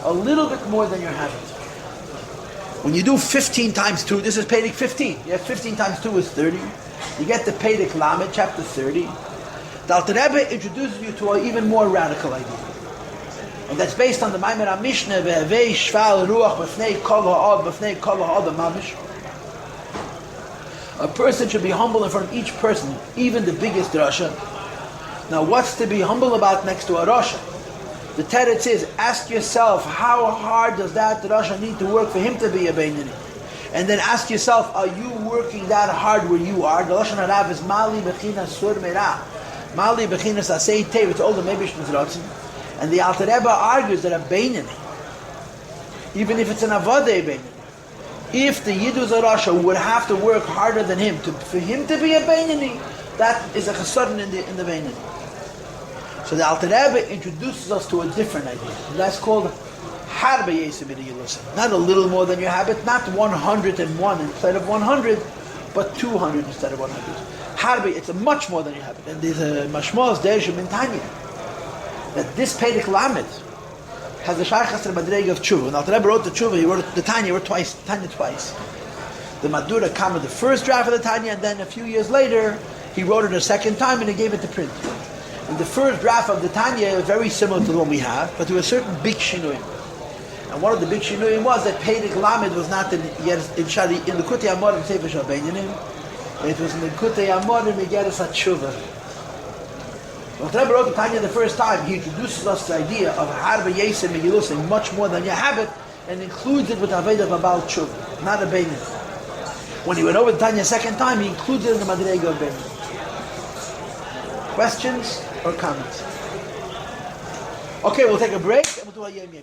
A: A little bit more than your habit. When you do 15 times 2, this is Perek 15. You have 15 times 2 is 30. You get the Perek Lamed, chapter 30. The Alter Rebbe introduces you to an even more radical idea. And that's based on the Maimer HaMishneh, Ve'evei Shval Ruach B'fnei Kol Ha'od B'fnei Kol Ha'od Mamish. A person should be humble in front of each person, even the biggest Rasha. Now what's to be humble about next to a Rasha? The teretz is, ask yourself, how hard does that Rasha need to work for him to be a Beinani? And then ask yourself, are you working that hard where you are? The Lashon Harav is Mali Bechina Sur Merah. Mali Bechina Sasei Tev, it's all the Mebishnas Ratzin. And the Alter Rebbe argues that a Beinani, even if it's an Avadei Beinani, if the Yid who's a Rasha would have to work harder than him, for him to be a Beinani, that is a Chassadin in the Beinani. So the Alter Rebbe introduces us to a different idea. And that's called Harbe Yesem Irigilus. Not a little more than your habit, not 101 instead of 100, but 200 instead of 100. Harbe, it's a much more than your habit. And there's a Mashmos Dershim in Tanya, that this Perek Lamed has the Shaychas to the Madrega of Tshuva. When Alter Rebbe wrote the Tshuva, he wrote the Tanya, twice. The Madura came with the first draft of the Tanya, and then a few years later, he wrote it a second time and he gave it to print. And the first draft of the Tanya is very similar to the one we have, but there were certain big shinuyim. And one of the big shinuyim was that Perek Lamed was not in the Kutei Amorim Sefer Shal Beinanim, it was in the Kutei Amorim Yigeres HaTshuva. When the Rebbe wrote the Tanya the first time, he introduces us the idea of Harbe Yesem Megilus, much more than your habit, and includes it with Aveda of Abal Tshuva, not a Beinanim. When he went over the Tanya a second time, he included it in the Madrega of Beinanim. Questions or comments? Okay, we'll take a break and we'll do a Yom Yom.